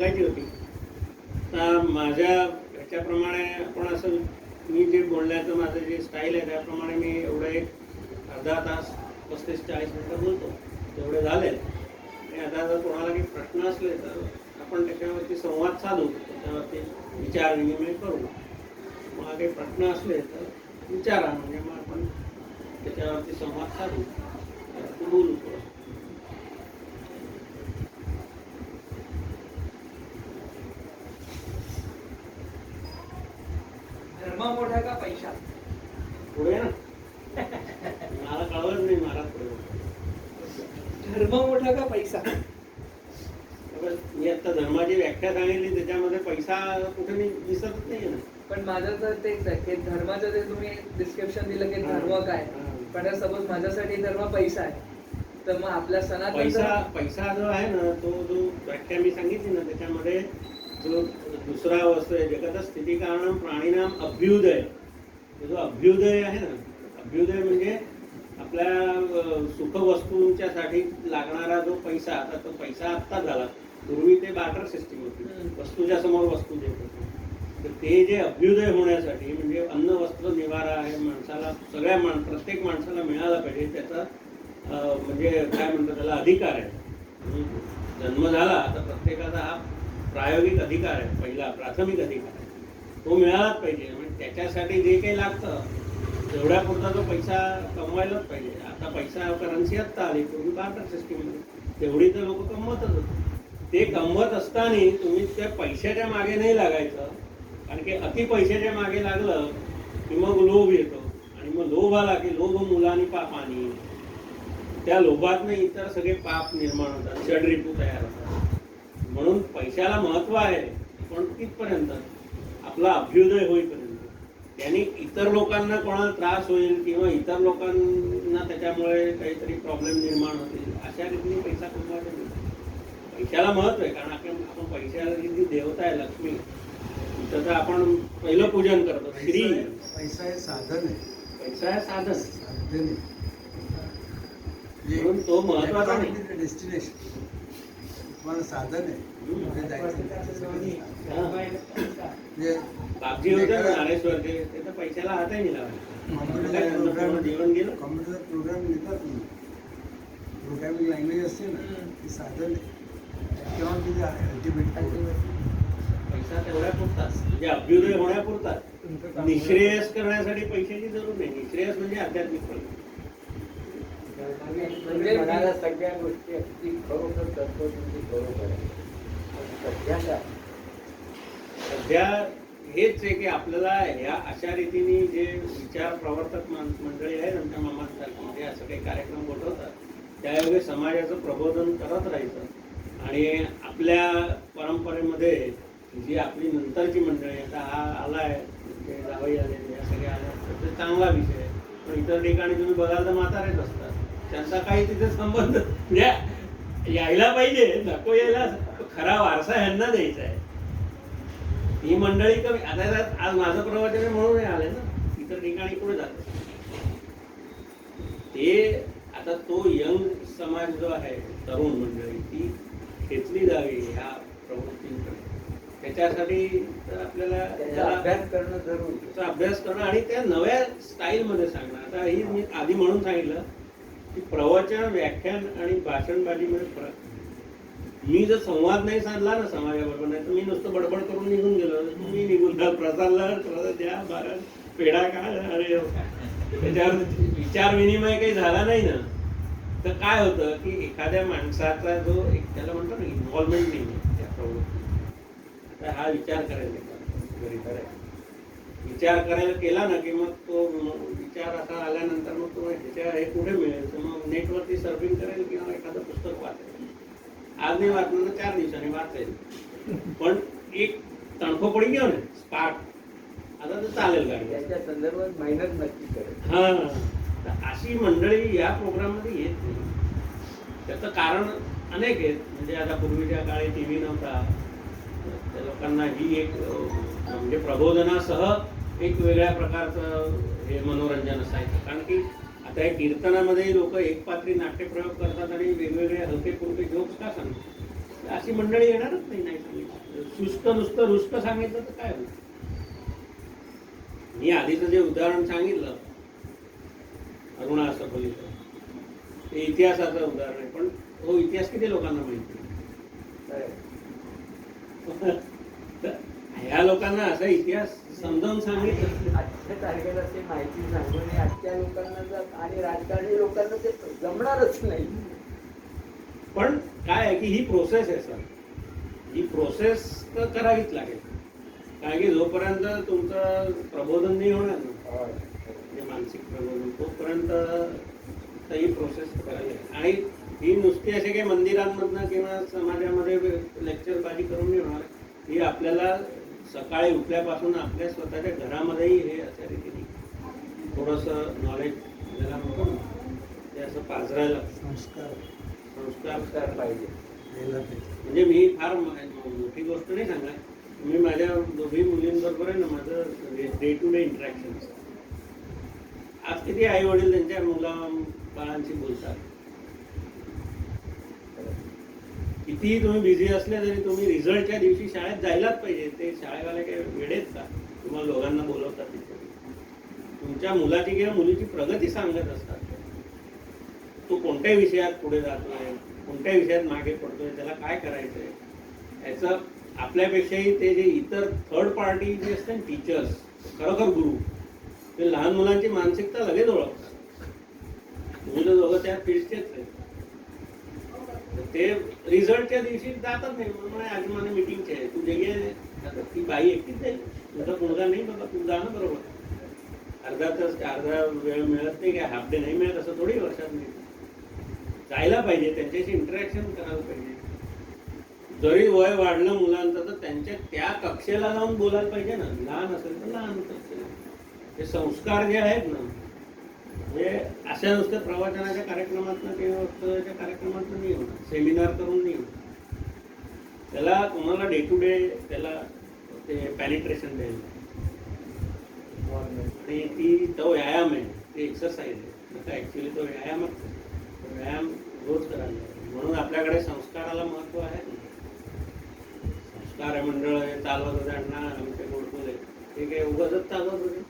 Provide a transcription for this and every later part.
होती. माझ्या ह्याच्याप्रमाणे आपण असं मी जे बोलण्याचं माझं जे स्टाईल आहे त्याप्रमाणे मी एवढं एक अर्धा तास 35-40 मिनटं बोलतो, तेवढे झाले. आणि आता जर कोणाला काही प्रश्न असले तर आपण त्याच्यावरती संवाद साधू, त्याच्यावरती विचार विनिमय करू. मला काही प्रश्न असले तर विचारा, म्हणजे मग आपण त्याच्यावरती संवाद साधू, बोलू. धर्म मोठा का पैसा? पुढे ना मला कळवलं नाही, मला पुढे धर्म मोठा का पैसा? मी आता धर्माची व्याख्या सांगितली, त्याच्यामध्ये पैसा कुठे मी दिसत नाही ना. पण माझं तर तेच आहे की धर्माचं ते तुम्ही डिस्क्रिप्शन दिलं की धर्म काय, पण सपोज माझ्यासाठी धर्म पैसा आहे, तर मग आपल्या सणात पैसा जो आहे ना, तो जो व्याख्या मी सांगितली ना, त्याच्यामध्ये जो दुसरा वस्तू आहे, जगत स्थिती कारण प्राणीनाम अभ्युदय. जो अभ्युदय आहे ना, अभ्युदय म्हणजे आपल्या सुखवस्तूंच्या साठी लागणारा जो पैसा, आता तो पैसा आत्ता झाला. पूर्वी ते बार्टर सिस्टीम होती, वस्तूच्या समोर वस्तू देत होती. तर ते जे अभ्युदय होण्यासाठी, म्हणजे अन्न वस्त्र निवारा आहे माणसाला, सगळ्या प्रत्येक माणसाला मिळाला पाहिजे, त्याचा म्हणजे काय म्हणतात त्याला अधिकार आहे. जन्म झाला तर प्रत्येकाचा हा प्रायोगिक अधिकार आहे, पहिला प्राथमिक अधिकार आहे, तो मिळालाच पाहिजे. म्हणजे त्याच्यासाठी जे काही लागतं तेवढ्यापुरता तो पैसा कमवायलाच पाहिजे. आता पैसा करन्सी आत्ता आली, पूर्वी बार्टर सिस्टीममध्ये तेवढी तर लोक कमवतच होते. ते कमवत असताना तुम्ही त्या पैशाच्या मागे नाही लागायचं, कारण की अति पैशाच्या मागे लागलं की मग लोभ येतो, आणि मग लोभ आला की लोभ मुलांनी पापानी, त्या लोभातनं इतर सगळे पाप निर्माण होतात, षड्रिपू तयार होतात. म्हणून पैशाला महत्व आहे, पण कितपर्यंत? आपला अभ्युदय होईपर्यंत. त्यांनी इतर लोकांना कोणाला त्रास होईल किंवा इतर लोकांना त्याच्यामुळे काहीतरी प्रॉब्लेम निर्माण होतील, अशा रीतीने पैसा कमवायचा नाही. पैशाला महत्व आहे, कारण आपण पैशाला जी देवता आहे लक्ष्मी, त्याचं आपण पहिलं पूजन करतो. श्री पैसा हे साधन आहे, पैसा आहे साधन, साधन आहे. म्हणून तो महत्वाचा नाही. डेस्टिनेशन तुम्हाला साधन आहे, कुठे जायचं. बापजी होते ना नारेश्वरचे, ते तर पैशाला हातही नाही लावला. जीवन गेलं. कॉम्प्युटर प्रोग्राम लिहितात तुम्ही, प्रोग्रामिंग लँग्वेज असते ना, ती साधन आहे. तेव्हा तिथे अल्टिमेट पैसा तेवढ्या पुरताच, म्हणजे अभ्युदय होण्यापुरताच. निःश्रेयस करण्यासाठी पैशाची जरूर नाही. निःश्रेयस म्हणजे आध्यात्मिक पैसा. म्हणजे म्हणायला सगळ्या गोष्टी अगदी खरोखर करतो, तुमची बरोबर आहे. सध्या हेच आहे की आपल्याला ह्या अशा रीतीने जे विचार प्रवर्तक मंडळी आहेत आमच्या मामासारखे असं काही कार्यक्रम गोठवतात, त्यायोगे समाजाचं प्रबोधन करत राहायचं. आणि आपल्या परंपरेमध्ये जी आपली नंतरची मंडळी, आता हा आलाय, जावई आले, या सगळ्या आल्या, तर चांगला विषय आहे. पण इतर ठिकाणी तुम्ही बघाल तर म्हातारेच असतात, त्यांचा काही तिथे संबंध म्हणजे यायला पाहिजे, नको यायला, खरा वारसा ह्यांना द्यायचा आहे. ही मंडळी कमी. आता आज माझं प्रवचन म्हणून आले ना, इतर ठिकाणी कुठे जात ते. आता तो यंग समाज जो आहे, तरुण मंडळी, ती खेचली जावी ह्या प्रवृत्तींकडे. त्याच्यासाठी तर आपल्याला अभ्यास करणं जरूर, त्याचा अभ्यास करणं आणि त्या नव्या स्टाईलमध्ये सांगणं. आता ही मी आधी म्हणून सांगितलं की प्रवचन, व्याख्यान आणि भाषणबाजीमध्ये फरक. मी जर संवाद नाही साधला ना समाजाबरोबर, नाही तर मी नुसतं बडबड करून निघून गेलो, तुम्ही निघून जा, प्रसादला द्या, बारा पेढा का, अरे त्याच्यावर विचार विनिमय काही झाला नाही ना, तर काय होतं की एखाद्या माणसाचा जो एक त्याला म्हणतो ना इन्व्हॉल्वमेंट नाही आहे त्या प्रवृत्ती. आता हा विचार करायला घरी करायचा, विचार करायला केला ना की मग तो विचार असा आल्यानंतर मग तो ह्याच्या हे कुठे मिळेल, तर मग नेटवरती सर्फिंग करेल किंवा एखादं पुस्तक वाचेल. आज नाही वाचलं तर 4 दिवसांनी वाचेल, पण एक तणखोपडी घेऊन स्पार्क आता तर चालेल गाडी, त्याच्या संदर्भात मेहनत नक्की करेल. हा. तर अशी मंडळी या प्रोग्राम मध्ये येत नाही. त्याचं कारण अनेक आहेत. म्हणजे आता पूर्वीच्या काळी TV नव्हता, त्या लोकांना ही एक म्हणजे प्रबोधनासह एक वेगळ्या प्रकारचं हे मनोरंजन असायचं. कारण की आता या कीर्तनामध्ये लोक एकपात्री नाट्यप्रयोग करतात आणि वेगवेगळे हलके फुलके जोक्स का सांगतात. अशी मंडळी येणारच नाही. नाही सांगितलं शुष्क नुसतं रुष्क सांगितलं तर काय होईल. मी आधीचं जे उदाहरण सांगितलं अरुणा असफलीचं, ते इतिहासाचं उदाहरण आहे, पण तो इतिहास किती लोकांना माहिती तर ह्या लोकांना असा इतिहास समजावून सांगितलं. आजच्या तारखेला ती माहिती सांगून आजच्या लोकांना आणि राजकारणी लोकांना ते जमणारच नाही. पण काय आहे की ही प्रोसेस आहे सर, ही प्रोसेस तर करावीच लागेल. कारण की जोपर्यंत तुमचं प्रबोधन नाही होणार ना, म्हणजे मानसिक प्रबोधन, तोपर्यंत तर ही प्रोसेस करावी लागेल. आणि ही नुसती असे काही मंदिरांमधनं किंवा समाजामध्ये लेक्चरबाजी करून नाही होणार. ही आपल्याला सकाळी उठल्यापासून आपल्या स्वतःच्या घरामध्येही हे अशा रीतीने थोडंसं नॉलेज ज्याला म्हणतो ना, ते असं पाजरायला संस्कार संस्कार पाहिजे. द्यायला पाहिजे. म्हणजे मी फार मोठी गोष्ट नाही सांगणार. मी माझ्या दोघी मुलींबरोबर आहे ना, माझं डे टू डे इंटरॅक्शन. आज किती आई वडील त्यांच्या बाळांशी बोलतात. कितीही तुम्ही बिझी असले तरी तुम्ही रिझल्टच्या दिवशी शाळेत जायलाच पाहिजे. ते शाळेवाले काही वेळेत का तुम्हाला दोघांना बोलवतात तिथे. तुमच्या मुलाची किंवा मुलीची प्रगती सांगत असतात. तो कोणत्या विषयात पुढे जातोय, कोणत्या विषयात मागे पडतोय, त्याला काय करायचंय याचं आपल्यापेक्षाही ते जे इतर थर्ड पार्टी जे असते ना, टीचर्स, खरोखर गुरु, ते लहान मुलांची मानसिकता लगेच ओळखतात. मुलं दोघं त्या फील्डचेच आहेत. ते रिझल्टच्या दिवशी जातच नाही. म्हणून आज मला मीटिंगचे आहे, तू जे आता ती बाई एकटीच जाईल, तुझा मुलगा नाही बाबा, तू जा ना बरोबर. अर्धा वेळ मिळत नाही, काय हाफ डे नाही मिळत असं थोडी वर्षात नाही. जायला पाहिजे, त्यांच्याशी इंटरॅक्शन करायला पाहिजे. जरी वय वाढलं मुलांचं तर त्यांच्या त्या कक्षेला जाऊन बोलायला पाहिजे ना. लहान असेल तर लहान कक्षेला. ते संस्कार जे आहेत ना, म्हणजे अशा नुसत्या प्रवचनाच्या कार्यक्रमातनं किंवा वक्तव्याच्या कार्यक्रमातनं नाही होणार, सेमिनार करून नाही होणार. त्याला तुम्हाला डे टू डे त्याला ते पॅनिट्रेशन द्यायला. आणि तो व्यायाम आहे, ते एक्सरसाइज आहे. ॲक्च्युली तो व्यायामच आहे. व्यायाम रोज करायला. म्हणून आपल्याकडे संस्काराला महत्व आहे. संस्कार मंडळ चालवत होते अण्णा आमचे गोडबोले, ते काही उगाचच चालवत होते.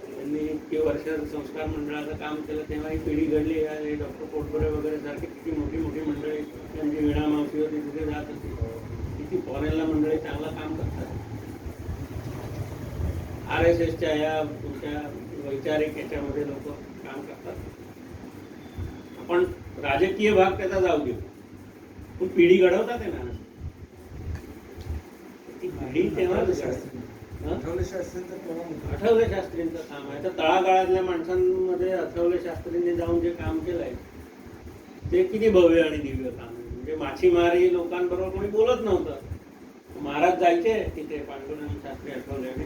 त्यांनी इतकी वर्ष संस्कार मंडळाचं काम केलं, तेव्हा ही पिढी घडली. आणि डॉक्टर पोटबरे वगैरे सारखी किती मोठी मोठी मंडळी, त्यांची वीणा मावशी होती तिथे जात होती. किती फॉरेनला मंडळी चांगलं काम करतात. RSSच्या या तुमच्या वैचारिक याच्यामध्ये लोक काम करतात. आपण राजकीय भाग त्याचा जाऊ देऊ, पण पिढी घडवतात आहे ना. ती पिढी तेव्हा आठवले शास्त्रींचं तेव्हा आठवले शास्त्रींचं काम आहे. तर तळागाळातल्या माणसांमध्ये आठवले शास्त्रींनी जाऊन जे काम केलंय ते किती भव्य आणि दिव्य काम आहे. म्हणजे माछीमारी लोकांबरोबर कोणी बोलत नव्हतं. महाराज जायचे तिथे, पांडुरंग शास्त्री आठवले, आणि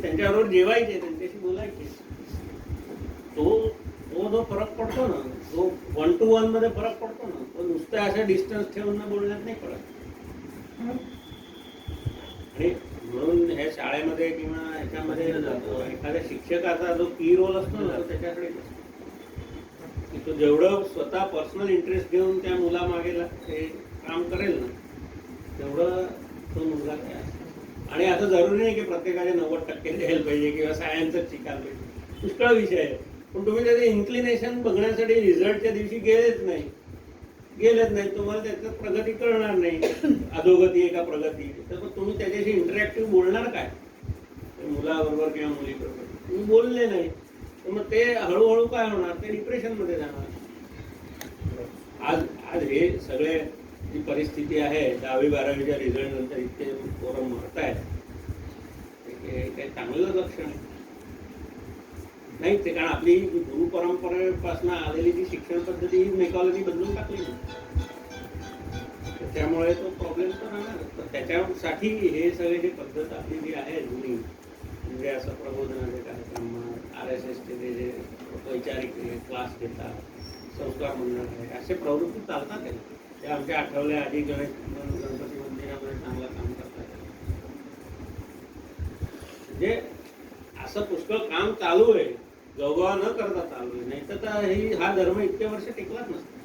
त्यांच्याबरोबर जेवायचे, त्यांच्याशी बोलायचे. तो जो फरक पडतो ना, जो 1 to 1 मध्ये फरक पडतो ना, तो नुसत्या अशा डिस्टन्स ठेवून बोलण्यात नाही पडत. आणि म्हणून ह्या शाळेमध्ये किंवा ह्याच्यामध्ये एखाद्या शिक्षकाचा जो की रोल असतो ना, तो त्याच्याकडे असतो की तो जेवढं स्वतः पर्सनल इंटरेस्ट घेऊन त्या मुलामागे ते काम करेल ना, तेवढं तो मुलगा काय असतो. आणि आता जरुरी नाही की प्रत्येकाने 90% द्यायला पाहिजे किंवा सायन्सच शिकायला पाहिजे. पुष्कळ विषय आहे. पण तुम्ही त्याचे इन्क्लिनेशन बघण्यासाठी रिझल्टच्या दिवशी गेलेच नाही, तुम्हाला त्याच्यात प्रगती कळणार नाही. अधोगती आहे का प्रगती, तर मग तुम्ही त्याच्याशी इंटरॅक्टिव्ह बोलणार काय मुलाबरोबर किंवा मुलीबरोबर? तुम्ही बोलले नाही तर मग ते हळूहळू काय होणार, ते डिप्रेशनमध्ये जाणार. आज हे सगळे जी परिस्थिती आहे, 10वी 12वीच्या रिझल्ट नंतर इतके पोरं मरत आहेत, हे काही चांगलं लक्षण नाही ते. कारण आपली गुरु परंपरेपासून आलेली जी शिक्षण पद्धती ही मेकॉलॉजी बदलून टाकली, त्यामुळे तो प्रॉब्लेम तर राहणार. तर त्याच्यासाठी हे सगळे जी पद्धत आपली जी आहे जुनी, म्हणजे असं प्रबोधनाचे कार्यक्रम, RSSचे जे वैचारिक क्लास घेतात, संस्कार मंडळ आहे, असे प्रवृत्ती चालतात आहे. ते आमच्या आठवल्या आधी गणपती मंदिरामध्ये चांगलं काम करतात. म्हणजे असं पुष्कळ काम चालू आहे, गवगवा न करता चालू आहे. नाही तर हा धर्म इतके वर्ष टिकलाच नसतो.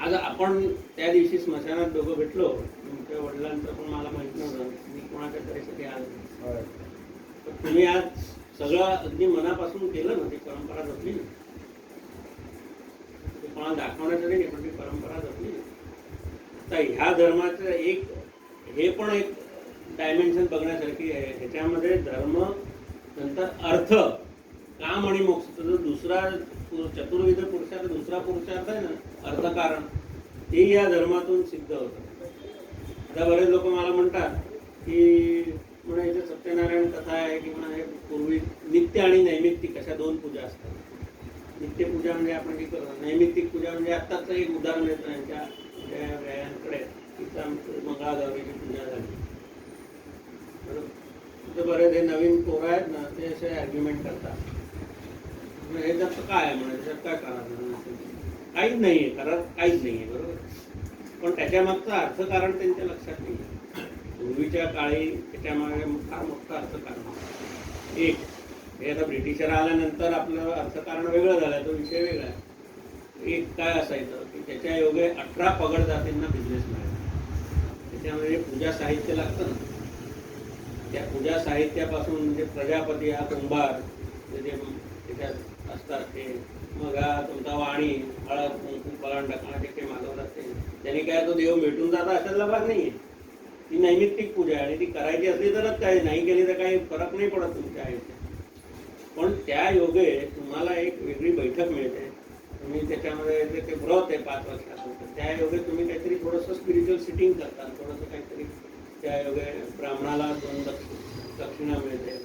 आज आपण त्या दिवशी स्मशानात दोघं भेटलो, तुमच्या वडिलांचं पण मला माहित नव्हतं, मी कोणाच्या तरीसाठी आलो. तर तुम्ही आज सगळं अगदी मनापासून केलं ना, ती परंपरा जपली ना, ते कोणाला दाखवण्यासाठी नाही, पण ती परंपरा जपली ना. आता ह्या धर्माचं हे पण एक डायमेन्शन बघण्यासारखी आहे. ह्याच्यामध्ये धर्म नंतर अर्थ, काम आणि मोक्ष, जो दुसरा चतुर्विध पुरुषार्थ, दुसरा पुरुषार्थ आहे ना, अर्थकारण, ते या धर्मातून सिद्ध होतं. आता बरेच लोक मला म्हणतात की म्हणे इथे सत्यनारायण कथा आहे की म्हणा, हे पूर्वी नित्य आणि नैमित्तिक अशा दोन पूजा असतात. नित्य पूजा म्हणजे आपण जी करतो, नैमित्तिक पूजा म्हणजे आत्ताच एक उदाहरण देतो यांच्या व्यायांकडे, तिथं मंगळागौरीची पूजा झाली. बरोबर, बरेच हे नवीन पोरं आहेत ना, ते असे आर्ग्युमेंट करतात, हे त्याचं काय आहे म्हणा, त्याच्यात काय करायचं, काहीच नाही आहे, करत काहीच नाही आहे. बरोबर, पण त्याच्या मागचं अर्थकारण त्यांच्या लक्षात नाही आहे. पूर्वीच्या काळी त्याच्यामागे फार मोठं अर्थकारण एक, हे आता ब्रिटिशर आल्यानंतर आपलं अर्थकारण वेगळं झालं, तो विषय वेगळा आहे. एक काय असायचं की त्याच्या योगे 18 पगड जातींना बिझनेस मिळाला. त्याच्यामध्ये पूजा साहित्य लागतं ना, त्या पूजा साहित्यापासून म्हणजे प्रजापती हा कुंभार, म्हणजे त्याच्यात असतात ते, मग हा तुमचा वाणी, हळद, कुंकू, पलांड टाकण्याचे ते मागवतात ते, त्यांनी काय तो देव भेटून जाता अशातला भाग नाही आहे. ती नैमित्तिक पूजा आहे आणि ती करायची असली तरच काय, नाही केली तर काही फरक नाही पडत तुमच्या आयुष्यात. पण त्या योगे तुम्हाला एक वेगळी बैठक मिळते. तुम्ही त्याच्यामध्ये ते व्रत आहे 5 वर्षाचं, तर त्या योगे तुम्ही काहीतरी थोडंसं स्पिरिच्युअल सिटिंग करता, थोडंसं काहीतरी त्या योगे ब्राह्मणाला 2 दक्षिणा मिळते,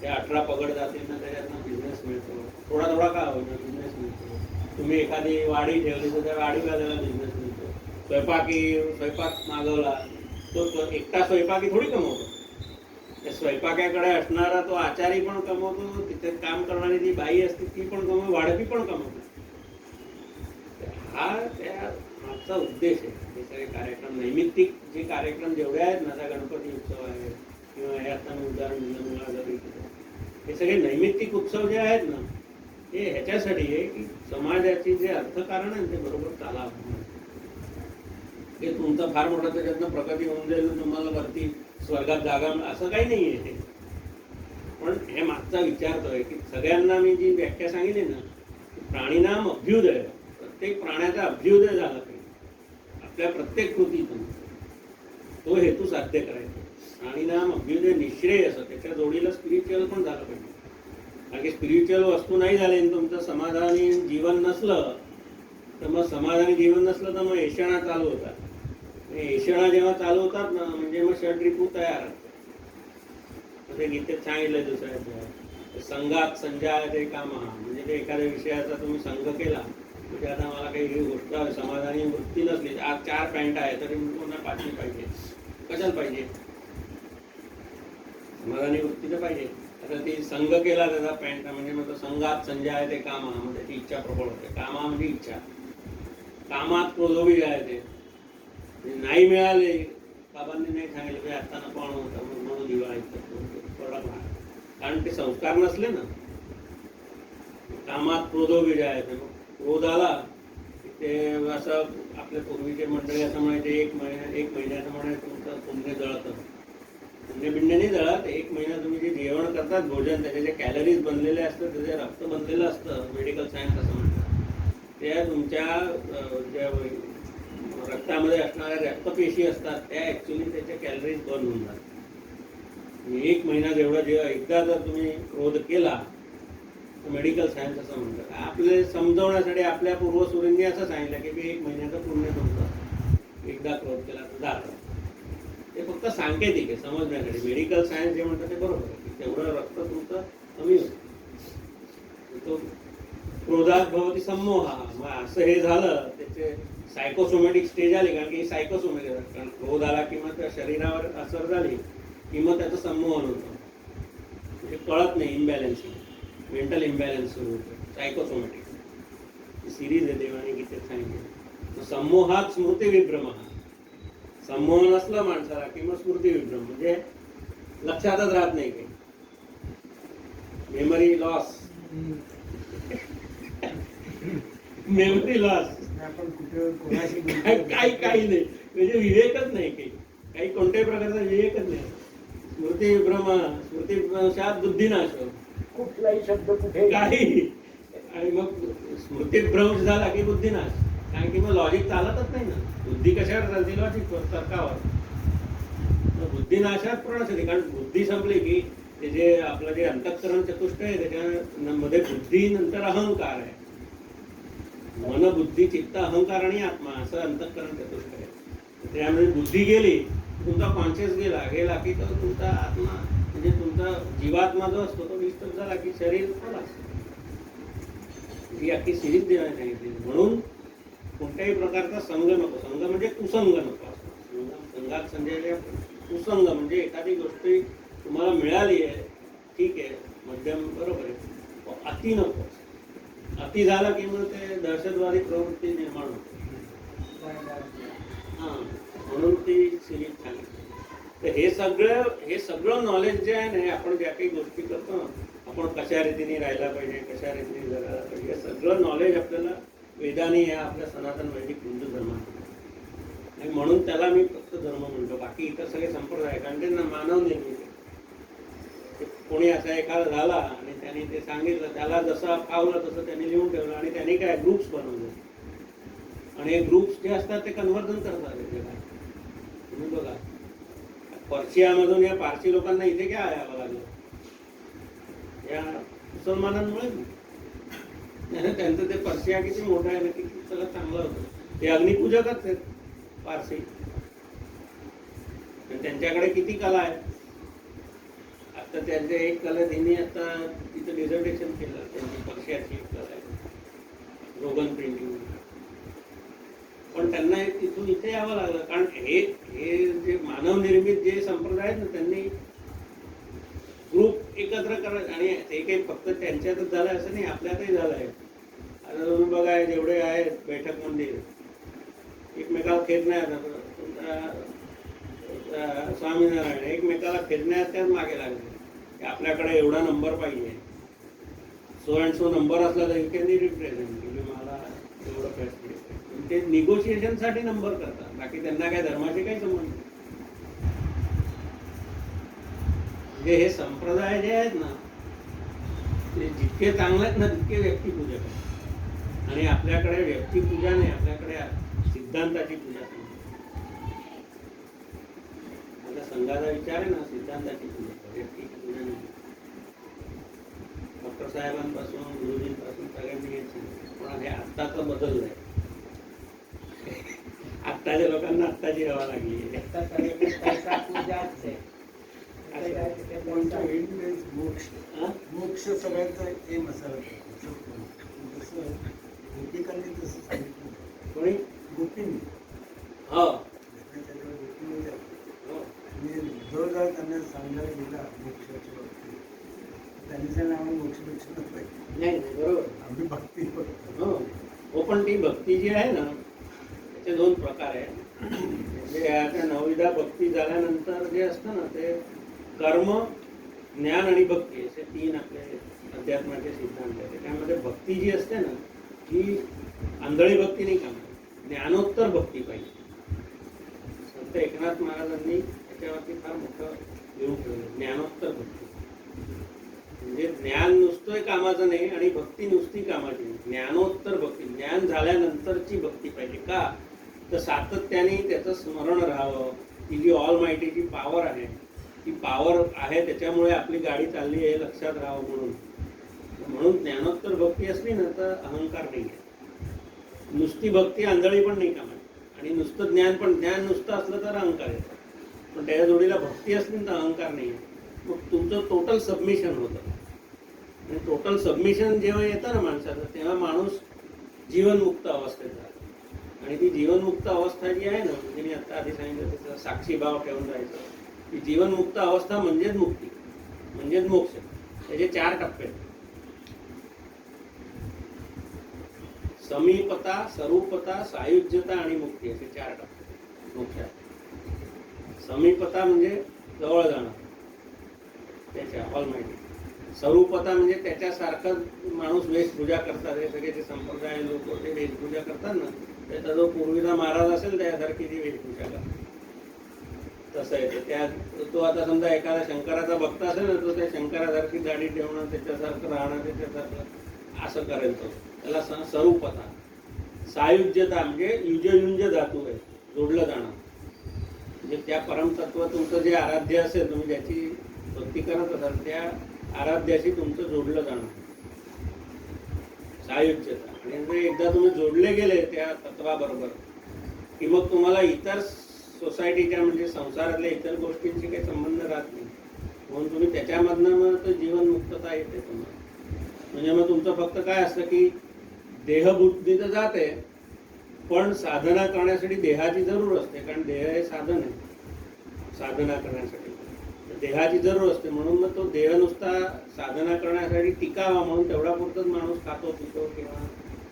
त्या 18 पगड जातींना त्याच्यातनं बिझनेस मिळतो, थोडा थोडा का होईना बिझनेस मिळतो. तुम्ही एखादी वाडी ठेवली तर त्या वाडीवाल्याला बिझनेस मिळतो. स्वयंपाक मागवला, तो एकटा स्वयंपाकी थोडी कमवतो, त्या स्वयंपाकाकडे असणारा तो आचारी पण कमवतो, तिथे काम करणारी जी बाई असते ती पण कमवतो, वाढपी पण कमवतो. हा त्या मागचा उद्देश आहे. हे सगळे कार्यक्रम, नैमित्तिक जे कार्यक्रम जेवढे आहेत ना, आता गणपती उत्सव आहे किंवा हे आता मी उदाहरण दिलं मंगळागौरी, हे सगळे नैमित्तिक उत्सव जे आहेत ना, हे ह्याच्यासाठी आहे की समाजाची जे अर्थकारण आहे ते बरोबर चालावं. हे तुमचं फार मोठं त्याच्यातनं प्रगती होऊन जाईल, तुम्हाला वरती स्वर्गात जागा, असं काही नाही आहे. पण हे मागचा विचारतोय की सगळ्यांना मी जी व्याख्या सांगितली ना, प्राणीनाम अभ्युदय, प्रत्येक प्राण्याचा अभ्युदय झाला पाहिजे आपल्या प्रत्येक कृतीतून, तो हेतू साध्य करायचा. प्राणीनाम अभ्युदय निश्रेय असं, त्याच्या जोडीला स्पिरिच्युअल पण झालं पाहिजे. कारण की स्पिरिच्युअल वस्तू नाही झाली आणि तुमचं समाधानी जीवन नसलं तर मग समाधानी जीवन नसलं तर मग ऐषणा चालू होतात. ऐषणा जेव्हा चालू होतात ना, म्हणजे मग षड्रिपू तयार होतात. ते गीतेत सांगितलं दुसऱ्या संघात संजय काम, म्हणजे ते एखाद्या विषयाचा तुम्ही संघ केला म्हणजे आता मला काही ही गोष्ट समाधानी वृत्ती नसली, आज 4 पॅन्ट आहे तरी पुन्हा 5वी पाहिजे, कशाला पाहिजे, समाधानी वृत्ती तर पाहिजे. आता ती संघ केला त्याचा पॅन्ट, म्हणजे मग संघात संजय ते कामा, म्हणजे त्याची इच्छा प्रबळ होते. कामा म्हणजे इच्छा, कामात क्रोधोबी आहे ते, नाही मिळाले, बाबांनी नाही सांगितलं आता नको आणू होता म्हणून दिवाळी कडक राहा, कारण ते संस्कार नसले ना. कामात क्रोधोबी आहे ते, क्रोध आला ते असं आपल्या पूर्वीचे मंडळी असं म्हणायचे, 1 महिन्याचं म्हणे तुमचं पुण्य जळतं. पुण्य बिण्य नाही जळत, 1 महिना तुम्ही जे जेवण करतात, भोजन, त्याचे जे कॅलरीज बनलेले असतात, त्याचे रक्त बनलेलं असतं, मेडिकल सायन्स असं म्हणतात, त्या तुमच्या ज्या रक्तामध्ये असणाऱ्या रक्तपेशी असतात त्या ॲक्च्युली त्याच्या कॅलरीज बर्न होऊन जातात. 1 महिना जेवढा एकदा जर तुम्ही क्रोध केला, मेडिकल सायन्स असं म्हणतात. आपले समजवण्यासाठी आपल्या पूर्वसुरींनी असं सांगितलं की 1 महिन्याचं पुण्य तुमचं, एकदा क्रोध केला तर जातं. ते फक्त सांकेतिक आहे समजण्यासाठी. मेडिकल सायन्स जे म्हणतात ते बरोबर आहे की तेवढं रक्त तुमचं कमी होतं. तो क्रोधात भवती सम्मोहा, मग असं हे झालं, त्याचे सायकोसोमॅटिक स्टेज आली, कारण की सायकोसोमॅटिक, कारण क्रोध आला किंवा त्या शरीरावर असर झाली किंवा त्याचं संमोहन होतं, म्हणजे कळत नाही, इम्बॅलन्सिंग, मेंटल इम्बॅलन्स सुरू होतं, सायकोसोमॅटिक. सिरीज आहे देवाने गीतेत सांगितलं. सम्मोहात स्मृतिविभ्रम, संमोहन असलं माणसाला किंवा स्मृतिविभ्रम, म्हणजे लक्षातच राहत नाही काही, मेमरी लॉस, मेमरी लॉस. म्हणजे आपण कुठे कोणाशी काही नाही, म्हणजे विवेकच नाही, काही कोणत्याही प्रकारचा विवेकच नाही. स्मृतिभ्रंशात बुद्धिनाश, कुठलाही शब्द कुठे काही. आणि मग स्मृतिभ्रंश झाला की बुद्धिनाश, कारण की मग लॉजिक चालतच नाही ना. बुद्धी कशावर चालते? लॉजिक तर्कावर. मग बुद्धिनाशात प्रणाशती, कारण बुद्धी संपली की ते जे आपलं जे अंतःकरण चतुष्ट आहे त्याच्यामध्ये बुद्धी नंतर अहंकार आहे. मन, बुद्धी, चित्त, अहंकार आणि आत्मा असं अंतःकरण चतुष्ट आहे. त्यामध्ये बुद्धी गेली, तुमचा कॉन्शियस गेला की तो तुमचा आत्मा म्हणजे तुमचा जीवात्मा जो असतो तो डिस्टर्ब झाला की शरीर खलास. ही अख्खी सिरीज देण्यात सांगितली. म्हणून कोणत्याही प्रकारचा संघ नको. संघ म्हणजे कुसंग नको. संघात संजय कुसंग म्हणजे एखादी गोष्ट तुम्हाला मिळाली आहे, ठीक आहे, मध्यम बरोबर आहे, अति नको. अति झाला की मग ते दहशतवादी प्रवृत्ती निर्माण होते. हां, म्हणून ती सिरीज सांगितली. तर हे सगळं नॉलेज जे आहे ना, आपण ज्या काही गोष्टी करतो ना, आपण कशा रीतीने राहायला पाहिजे, कशा रीतीने जगायला पाहिजे, हे सगळं नॉलेज आपल्याला वेदांनी या आपल्या सनातन वैदिक हिंदू धर्मात. आणि म्हणून त्याला मी फक्त धर्म म्हणतो. बाकी इतर सगळे संप्रदाय, कारण ते मानव निर्मित. कोणी असा एखादा झाला आणि त्यांनी ते सांगितलं, त्याला जसं फावलं तसं त्यांनी लिहून ठेवलं आणि त्यांनी काय ग्रुप्स बनवले. आणि हे ग्रुप्स जे असतात ते कन्व्हर्जन करतात जगात. तुम्ही बघा, पर्शियामधून या पारसी लोकांना इथे काय यावं लागलं? या मुसलमानांमुळे. त्यांचं ते पर्शिया किती मोठं आहे ना, किती सगळं चांगलं होतं. ते अग्निपूजकच आहेत पारसी. त्यांच्याकडे किती कला आहे. आता त्यांचे एक कला त्यांनी आता तिथं डिझर्टेशन केलं. त्यांची पर्शियाची एक कला आहे, रोगन प्रिंटिंग. पण त्यांना तिथून इथे यावं लागलं, कारण हे जे मानव निर्मित जे संप्रदाय आहेत ना, त्यांनी ग्रुप एकत्र करत. आणि ते काही फक्त त्यांच्यातच झालं असं नाही, आपल्यातही झालं आहे. आता तुम्ही बघा, जेवढे आहेत बैठक मंदिर एकमेकाला खेळण्यात, स्वामीनारायण एकमेकाला खेळण्यात त्याच मागे लागले. आपल्याकडे एवढा नंबर पाहिजे, सो अँड सो नंबर असला तर यू कॅन रिप्रेझेंट, तुम्ही मला एवढं फॅसिलिटी. ते निगोशिएशनसाठी नंबर करतात, बाकी त्यांना काय धर्माचे काही संबंध नाही. म्हणजे हे संप्रदाय जे आहेत ना, ते जितके चांगले आहेत ना तितके व्यक्तिपूजक आहेत. आणि आपल्याकडे व्यक्तिपूजा नाही, आपल्याकडे सिद्धांताची पूजा. आता संघाचा विचार आहे ना, सिद्धांताची पूजा, व्यक्तीची पूजा नाही. डॉक्टर साहेबांपासून, गुरुजींपासून सगळ्यांनी हेच सांगितलं. पण हे आत्ताचं बदललं आहे. आत्ताच्या लोकांना आत्ताची हवा लागली आहे. मोक्ष सगळ्यांचा एम असायला पाहिजे. तसं गोपिकांनी तसं सांगितलं. कोणी? गोपींनी. हो, जो जर त्यांना सांगायला गेला मोक्षाच्या बाबतीत, त्यांनी सांगितलं आम्हाला मोक्षपेक्षा पाहिजे. नाही बरोबर, आम्ही भक्ती करतो. हो. पण ती भक्ती जी आहे ना, त्याचे दोन प्रकार आहेत. म्हणजे याच्या नवविधा भक्ती झाल्यानंतर जे असतं ना, ते कर्म, ज्ञान आणि भक्ती असे तीन आपले अध्यात्माचे सिद्धांत आहेत. त्यामध्ये भक्ती जी असते ना, ही आंधळी भक्ती नाही का, ज्ञानोत्तर भक्ती पाहिजे. संत एकनाथ महाराजांनी त्याच्यावरती फार मोठं लिहून ठेवलं, ज्ञानोत्तर भक्ती. म्हणजे ज्ञान नुसतंही कामाचं नाही आणि भक्ती नुसती कामाची नाही, ज्ञानोत्तर भक्ती. ज्ञान झाल्यानंतरची भक्ती पाहिजे. का तर सातत्याने त्याचं स्मरण राहावं. ती जी ऑल माहितीची पॉवर आहे, ती पॉवर आहे, त्याच्यामुळे आपली गाडी चालली आहे लक्षात राहावं म्हणून ज्ञानोत्तर भक्ती असली ना तर अहंकार नाही आहे. नुसती भक्ती आंधळी पण नाही कामाची. आणि नुसतं ज्ञान पण, ज्ञान नुसतं असलं तर अहंकार येतो. पण त्याच्या जोडीला भक्ती असली तर अहंकार नाही आहे. मग तुमचं टोटल सबमिशन होतं. आणि टोटल सबमिशन जेव्हा येतं ना माणसाचं, तेव्हा माणूस जीवनमुक्त अवस्थेत जातो. आणि ती जीवनमुक्त अवस्था जी आहे ना, म्हणजे मी आता आधी सांगितलं त्याचा साक्षीभाव ठेवून जायचं. ती जीवनमुक्त अवस्था म्हणजेच मुक्ती, म्हणजेच मोक्ष. त्याचे 4 टप्पे आहेत. समीपता, स्वरूपता, सायुज्यता आणि मुक्ती असे 4 टप्पे मोक्षात. समीपता म्हणजे जवळ जाणं त्याच्या ऑल माहिती. स्वरूपता म्हणजे त्याच्यासारखं माणूस वेशपूजा करतात, हे सगळे ते संप्रदाय लोक ते वेशपूजा करतात ना, त्याचा जो पूर्वीचा महाराज असेल त्यासारखी ती वेशपूजा करतात. तसं आहे ते. त्या तो आता समजा एखादा शंकराचा भक्त असेल ना, तो त्या शंकरासारखी दाढी ठेवणं, त्याच्यासारखं राहणं, त्याच्यासारखं असं करेल तो. त्याला स्वरूपता. सायुज्यता म्हणजे युजयुंज धातू आहे, जोडलं जाणं. म्हणजे त्या परमतत्व तुमचं जे आराध्य असेल, तुम्ही ज्याची भक्ती करत असाल त्या आराध्याशी तुमचं जोडलं जाणं, सायुज्यता. आणि जर एकदा तुम्ही जोडले गेले त्या तत्वाबरोबर की मग तुम्हाला इतर सोसायटीच्या म्हणजे संसारातल्या इतर गोष्टींशी काही संबंध राहत नाही. म्हणून तुम्ही त्याच्यामधनं मग तो जीवनमुक्तता येते तुम्हाला. म्हणजे मग तुमचं फक्त काय असतं की देहबुद्धी तर जाते, पण साधना करण्यासाठी देहाची जरूर असते, कारण देह हे साधन आहे साधना करण्यासाठी. देहाची जरूर असते, म्हणून मग तो देह नुसता साधना करण्यासाठी टिकावा म्हणून तेवढा पुरतच माणूस खातो पितो किंवा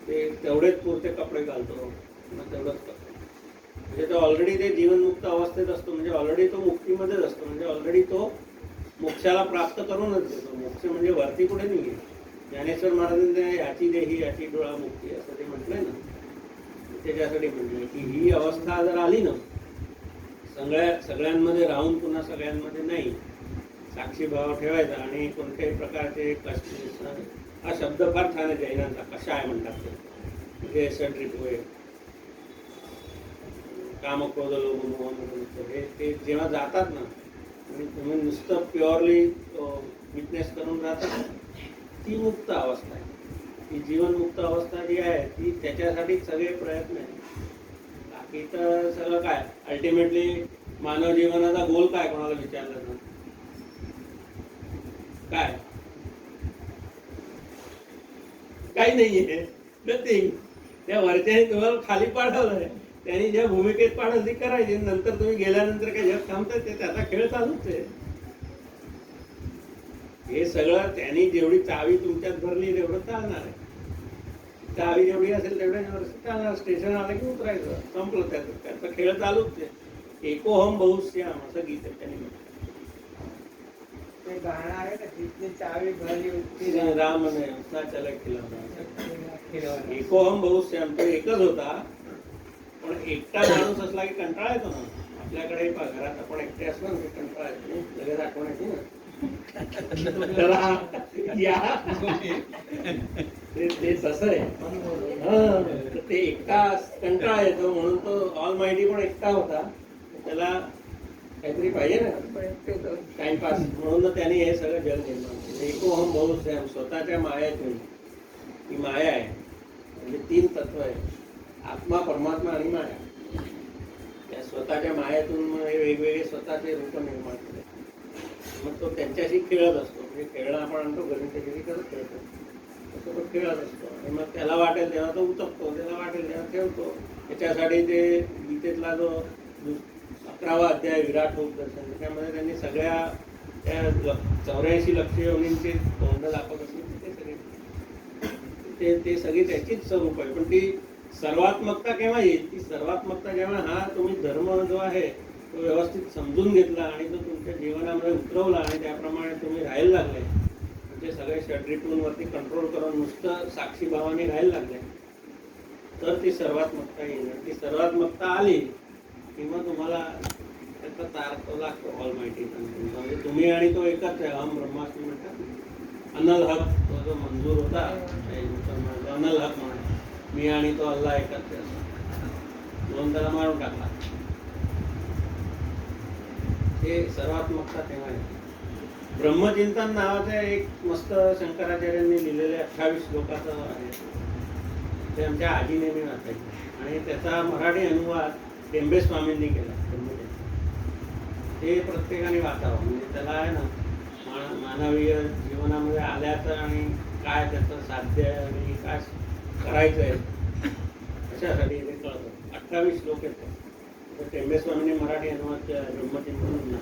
ते तेवढेच पुरते कपडे घालतो, मग तेवढंच करतो. म्हणजे तो ऑलरेडी ते जीवनमुक्त अवस्थेत असतो, म्हणजे ऑलरेडी तो मुक्तीमध्येच असतो, म्हणजे ऑलरेडी तो मोक्षाला प्राप्त करूनच देतो. मोक्ष म्हणजे वरती कुठे नाही आहे. ज्ञानेश्वर महाराजांनी याची देही याची डोळा मुक्ती असं ते म्हटलंय ना, त्याच्यासाठी म्हटलंय की ही अवस्था जर आली ना, सगळ्यांमध्ये राहून पुन्हा सगळ्यांमध्ये नाही, साक्षी भाव ठेवायचा आणि कोणत्याही प्रकारचे कष्ट. हा शब्द फार छान आहे जैनांचा, कषाय म्हणतात ते. हे काम क्रोध लोभ मोह हे ते जेव्हा जातात ना आणि तुम्ही नुसतं प्युअरली विटनेस करून राहतात, ती मुक्त अवस्था आहे. ती जीवनमुक्त अवस्था जी आहे ती त्याच्यासाठी सगळे प्रयत्न आहेत. बाकी तर सगळं काय अल्टिमेटली मानव जीवनाचा गोल काय कोणाला विचारलं ना, काय काही नाहीये, नथिंग. त्या वरच्याने तुम्हाला खाली पाठवलंय, त्यांनी ज्या भूमिकेत पाठवली ती करायची. नंतर तुम्ही गेल्यानंतर काय जग थांबतात, ते त्याचा खेळ चालूच आहे. हे सगळं त्यांनी जेवढी चावी तुमच्यात भरली तेवढं चालणार आहे. चावी जेवढी असेल तेवढ्या वर्ष चालणार. स्टेशन आलं की उतरायचं, संपलं. त्याचा खेळ चालूच आहे. एकोहम बहुश्याम असं गीत आहे त्यांनी म्हटलं. ते गाणं आहे ना, जितनी चावी भरली उतनी राम ने उसका चलक खिलवला. एकोहम बहुश्याम, तो एकच होता. पण एकटा माणूस असला की कंटाळा येतो ना. आपल्याकडे घरात आपण एकटे असलो ना की कंटाळा येतो, लगेच आठवण येते ना. ते तसं आहे. ते एकटा कंटाळा येतो, म्हणून तो ऑल माहिती पण एकटा होता. त्याला काहीतरी पाहिजे ना टाइमपास, म्हणून त्याने हे सगळं जग निर्माण केलं. एकोहम बहुश्याम, स्वतःच्या मायातून. ही माया आहे म्हणजे 3 तत्व आहे, आत्मा परमात्मा आणि माया. त्या स्वतःच्या मायातून वेगवेगळे स्वतःचे रूप निर्माण केले. मग तो त्यांच्याशी खेळत असतो. म्हणजे खेळणं आपण म्हणतो गणिताची करत खेळतो, तसं तो खेळत असतो. आणि मग त्याला वाटेल तेव्हा तो उचकतो, त्याला वाटेल तेव्हा ठेवतो. त्याच्यासाठी ते गीतेतला जो 11वा अध्याय विराट रूप दर्शन, त्याच्यामध्ये त्यांनी सगळ्या त्या 84 लक्ष योनींचे तोंड दाखवत असतील ते सगळी त्याचीच स्वरूप आहे. पण ती सर्वात्मकता केव्हा येईल? ती सर्वात्मकता जेव्हा हा तुम्ही धर्म जो आहे तो व्यवस्थित समजून घेतला आणि तो तुमच्या जीवनामध्ये उतरवला आणि त्याप्रमाणे तुम्ही राहायला लागले, म्हणजे सगळे षड्रिपूंवरती कंट्रोल करून नुसतं साक्षी भावाने राहायला लागले, तर ती सर्वात्मकता येईल. ती सर्वात्मकता आली की मग तुम्हाला त्याचा तार लागतो ऑल माहिती. म्हणजे तुम्ही आणि तो एकच आहे. अहम ब्रह्मास्मी म्हणतात. अनल हक तो जो मंजूर होता अनल हक म्हणा, मी आणि तो अल्लाह एकच आहे, म्हणून त्याला मारून टाकला. हे सर्वात्मकता तेव्हा आहे. ब्रह्मचिंतन नावाचं एक मस्त शंकराचार्यांनी लिहिलेले 28 श्लोकाचं आहे. ते आमच्या आजी नेहमी वाचायचे आणि त्याचा मराठी अनुवाद टेंबे स्वामींनी केला. ते प्रत्येकाने वाचावं. म्हणजे त्याला आहे ना मानवीय जीवनामध्ये आल्याचं आणि काय त्याचं साध्य आणि काय करायचं आहे अशासाठी ते कळतं. 28 श्लोक आहेत. टेंबे स्वामींनी मराठी अनुवाद केला ब्रह्मचिंतन.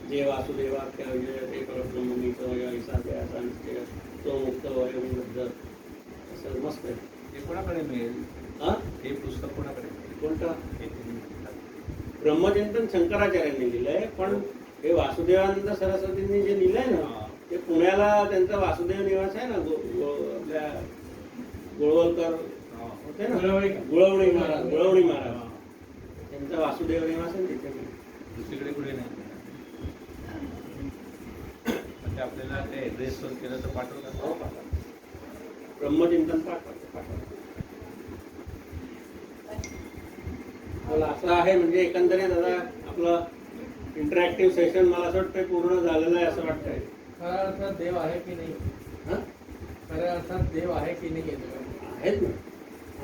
जे वासुदेवाख्य ते परब्रह्ममीचं ऐसा द्याचा निश्चय तो मुक्त वयोनिबद्ध असं मस्त आहे. हे कोणाकडे मिळेल? हे पुस्तक कोणाकडे? कोणतं? ब्रह्मचिंतन शंकराचार्यांनी लिहिलंय, पण हे वासुदेवानंद सरस्वतींनी जे लिहिलंय ना ते पुण्याला त्यांचा वासुदेव निवास आहे ना, आपल्या गोळवलकर होते ना, गुळवणी महाराज त्यांचा वासुदेव निवास आहे तिथे. दुसरीकडे कुठे नाही. ते आपल्याला ते ऍड्रेस वर केलं तर पाठवतात. हो, ब्रह्मचिंतन पाठ मला असं आहे. म्हणजे एकंदरीत आता आपलं इंटरॅक्टिव्ह सेशन मला असं वाटतंय पूर्ण झालेलं आहे असं वाटतंय. खऱ्या अर्थात देव आहे की नाही, हं? खऱ्या अर्थात देव आहे की नाही आहेत ना,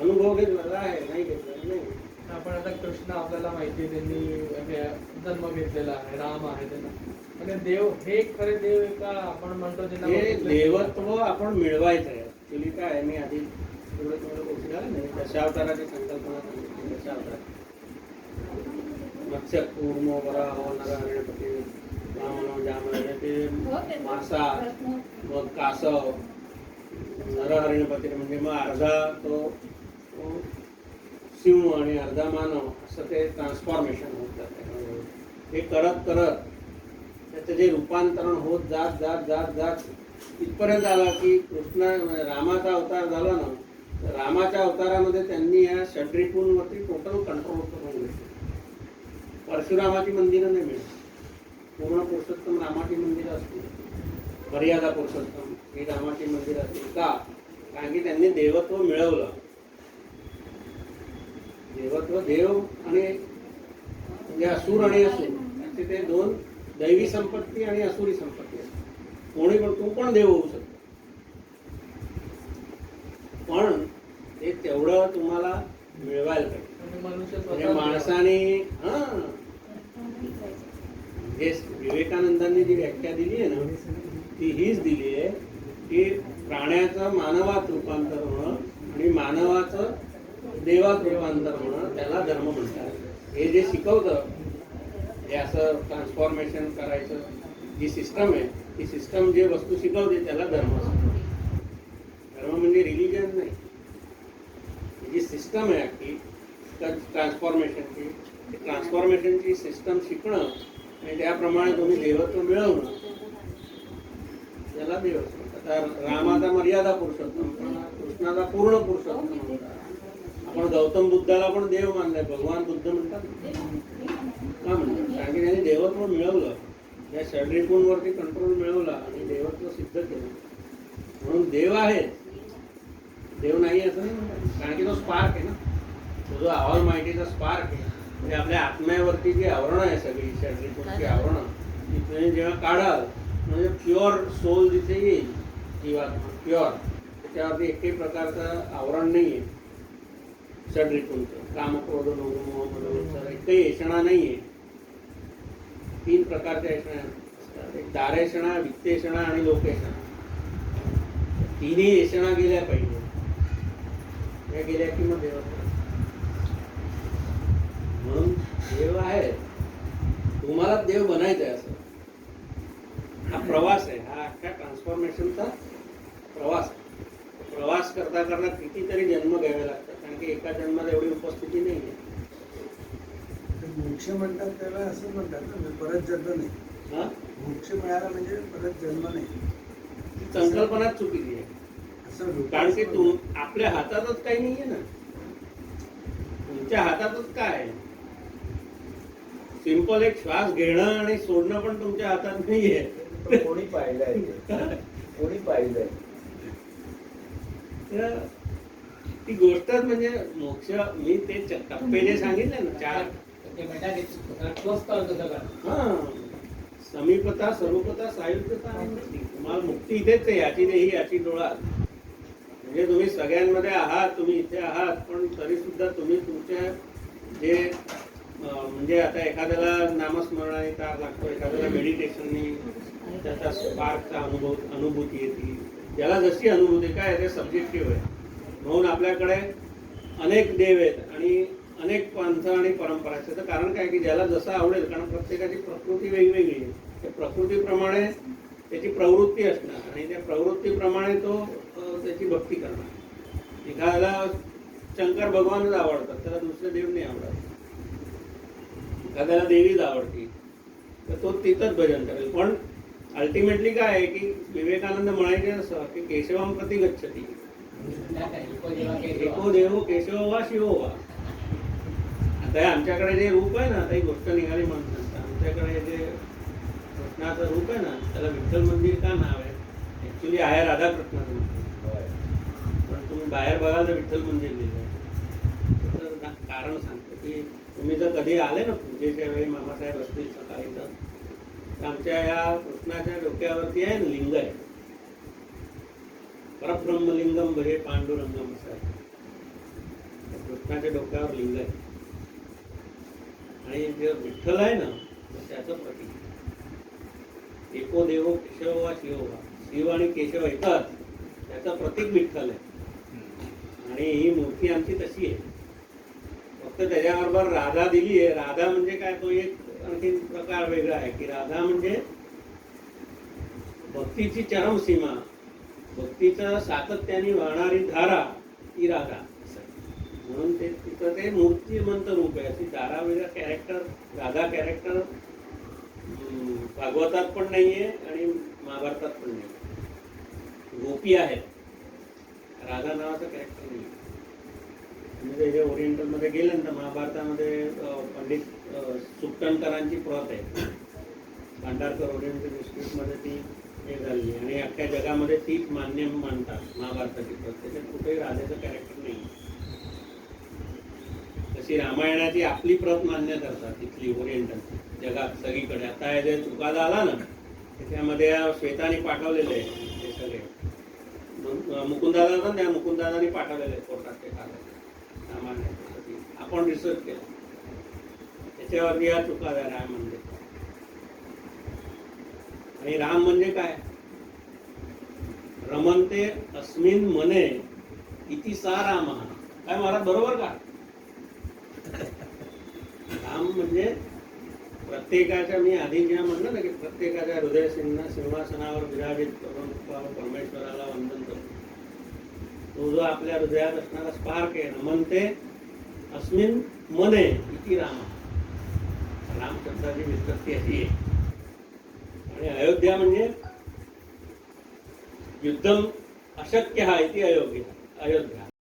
अनुभव घेतलेला आहे, नाही घेतलेला नाही. आपण आता कृष्ण आपल्याला माहिती आहे, त्यांनी जन्म घेतलेला आहे, राम आहे त्यांना, म्हणजे देव हे खरे देव आहे का आपण म्हणतो त्यांना हे बघितलं? देवत्व आपण मिळवायचं आहे. ऍक्च्युली काय आहे, मी आधी थोडं गोष्टी आलं नाही, दशावताराची संकल्पना सांगितली. दशावतार मत्स्य कूर्म वराह नरहरिणपती वामन जामन, ते मासा, मग कासव, नरहरिणपती म्हणजे मग अर्धा तो सिंह आणि अर्धा मानव, असं ते ट्रान्सफॉर्मेशन होत जातं. हे करत करत त्याचं जे रूपांतरण होत जात जात जात जात इथपर्यंत आला की रामाचा अवतार झाला ना, तर रामाच्या अवतारामध्ये त्यांनी या षड्रिपूंवरती टोटल कंट्रोल करून घेतलं. परशुरामाची मंदिरं नाही मिळत, पूर्ण पुरुषोत्तम रामाची मंदिरं असतील, मर्यादा पुरुषोत्तम ही रामाची मंदिरं असतील. का? कारण की त्यांनी देवत्व मिळवलं. देवत्व, देव आणि म्हणजे असुर आणि असुर असे ते दोन, दैवी संपत्ती आणि असुरी संपत्ती असते. कोणी पण, तू पण देव होऊ शकतो, पण ते तेवढं तुम्हाला मिळवायला पाहिजे. मनुष्य म्हणजे स्वतः माणसाने जे विवेकानंदांनी जी व्याख्या दिली आहे ना, ती हीच दिली आहे की प्राण्याचं मानवात रूपांतर होणं आणि मानवाचं देवात रूपांतर होणं, त्याला धर्म म्हणतात. हे जे शिकवतं, हे असं ट्रान्सफॉर्मेशन करायचं जी सिस्टम आहे, ती सिस्टम जे वस्तू शिकवते त्याला धर्म असतो. धर्म म्हणजे रिलिजन नाही, जी सिस्टम आहे अख्खी ट्रान्सफॉर्मेशनची, ट्रान्सफॉर्मेशनची सिस्टम शिकणं आणि त्याप्रमाणे तुम्ही देवत्व मिळवणं, त्याला देव असतो. आता रामाचा मर्यादा पुरुषोत्तम, कृष्णाचा पूर्ण पुरुषोत्तम म्हणतात. आपण गौतम बुद्धाला पण देव मानलाय, भगवान बुद्ध म्हणतात का म्हणतात? कारण की त्यांनी देवत्व मिळवलं, या षड्रिपूंवरती कंट्रोल मिळवला आणि देवत्व सिद्ध केलं, म्हणून देव आहे. देव नाही असं नाही म्हणतात, कारण की तो स्पार्क आहे ना, तो जो ऑल माहितीचा स्पार्क आहे. म्हणजे आपल्या आत्म्यावरती जी आवरण आहे, सगळी षड्रिपूंची आवरणं, ती तुम्ही जेव्हा काढाल म्हणजे प्युअर सोल जिथे येईल, किंवा प्युअर, त्याच्यावरती एकही प्रकारचं आवरण नाही आहे. षड्रिपूंचं काम, क्रोध, लोभ, मोह, मद, एकही येषणा नाही आहे. 3 प्रकारच्या येषणा असतात, एक दारेषणा, वित्तेषणा आणि लोकेषणा. तिन्ही येषणा गेल्या पाहिजे, या गेल्या की मग देव. म्हणून देव आहे, तुम्हाला देव बनायचं आहे. असं हा प्रवास आहे, हा अख्ख्या ट्रान्सफॉर्मेशनचा प्रवास आहे. प्रवास करता करता कितीतरी जन्म घ्यावे लागतात, कारण की एका जन्मात एवढी उपस्थिती नाही आहे. मोक्ष म्हणतात त्याला, असं म्हणतात ना, परत जन्म नाही. हा, मोक्ष मिळाला म्हणजे परत जन्म नाही, ती संकल्पनाच चुकीची आहे. असं कारण की आपल्या हातातच काही नाहीये ना, तुमच्या हातातच काय आहे? सिंपल एक श्वास घेणं आणि सोडणं पण तुमच्या हातात नाहीये. कोणी पाहिलंय? कोणी पाहिलंय? तर ती गोष्टच म्हणजे मोक्ष, मी ते टप्पे जे सांगितले ना 4, हा, समीपता, स्वरूपता, सायुज्यता आणि मुक्ती. तुम्हाला मुक्ती इथेच आहे, याची देही याची डोळा. म्हणजे तुम्ही सगळ्यांमध्ये आहात, तुम्ही इथे आहात, पण तरी सुद्धा तुम्ही तुमच्या जे म्हणजे आता एखाद्याला नामस्मरणाने तार लागतो, एखाद्याला मेडिटेशननी त्याचा स्पार्कचा अनुभूती येते. ज्याला जशी अनुभूती काय ते सब्जेक्टिव्ह आहे. म्हणून आपल्याकडे अनेक देव आहेत आणि अनेक पंथ आणि परंपरा. त्याचं कारण काय की ज्याला जसं आवडेल, कारण प्रत्येकाची प्रकृती वेगवेगळी आहे. त्या प्रकृतीप्रमाणे त्याची प्रवृत्ती असणार आणि त्या प्रवृत्तीप्रमाणे तो त्याची भक्ती करणार. एखाद्याला शंकर भगवानच आवडतात, त्याला दुसरे देव नाही आवडत. एखाद्याला देवीच आवडते, तर तो तिथंच भजन करेल. पण अल्टिमेटली काय आहे की विवेकानंद म्हणायचे असं की केशवम प्रति गच्छती, एको देव केशव वा शिव वा. आता हे आमच्याकडे जे रूप आहे ना, आता ही गोष्ट निघाली म्हणतात, आमच्याकडे जे कृष्णाचं रूप आहे ना त्याला विठ्ठल मंदिर का नाव आहे? ऍक्च्युली आहे राधाकृष्णाचं मंदिर, पण तुम्ही बाहेर बघाल तर विठ्ठल मंदिर लिहिलं आहे. तर कारण सांगतो की तुम्ही जर कधी आले ना पूजेच्या वेळी मामासाहेब असतील सकाळी, तर आमच्या या कृष्णाच्या डोक्यावरती आहे ना लिंग आहे, परब्रह्मलिंगम भजे पांडुरंगम असं आहे. कृष्णाच्या डोक्यावर लिंग आहे आणि जे विठ्ठल आहे ना त्याचं प्रतीक एको देव केशव वा शिव वा, शिव आणि केशव येतात त्याचं प्रतीक विठ्ठल आहे. आणि ही मूर्ती आमची तशी आहे, फक्त त्याच्याबरोबर राधा दिली आहे. राधा म्हणजे काय, तो एक आणखी प्रकार वेगळा आहे की राधा म्हणजे भक्तीची चरम सीमा, भक्तीचं सातत्याने वाहणारी धारा ती राधा असं आहे. म्हणून ते तिथं ते मूर्तिमंत रूप आहे. अशी धारा वेगळा कॅरेक्टर, राधा कॅरेक्टर भागवतात पण नाहीये आणि महाभारतात पण नाही. गोपी आहेत, राधा नावाचं कॅरेक्टर नाही. म्हणजे जे ओरिएंटलमध्ये गेलं ना, महाभारतामध्ये पंडित सुकटणकरांची प्रत आहे, भांडारकर ओरिएंटल इन्स्टिट्यूटमध्ये ती हे झाली आणि अख्ख्या जगामध्ये तीच मान्य मानतात महाभारताची प्रत. त्याच्यात कुठेही राधेचं कॅरेक्टर नाही. तशी रामायणाची आपली प्रत मान्य करतात तिथली ओरिएंटल जगात सगळीकडे. आता हे जे चुकादा आला ना त्याच्यामध्ये श्वेताने पाठवलेले आहे ते सगळे, मुकुंदादा होता त्या मुकुंदादाने पाठवलेले कोर्टात ते कागद रामायणासाठी. आपण रिसर्च केला त्याच्यावरती हा चुकादा राम म्हणजे. आणि राम म्हणजे काय, रमनते अस्मिन मने इति सा राम. काय मला बरोबर का? राम म्हणजे प्रत्येकाच्या, मी आधी जेव्हा म्हणलं ना की प्रत्येकाच्या हृदय सिंहासनावर विराजित करून परमेश्वराला वंदन करतो, तो जो आपल्या हृदयात असणारा स्पार्क आहे, रमनते अस्मिन मने इति राम. राम शब्दाची व्युत्पत्ती अशी आहे. आणि अयोध्या म्हणजे युद्धम अशक्य हा इति अयोध्या.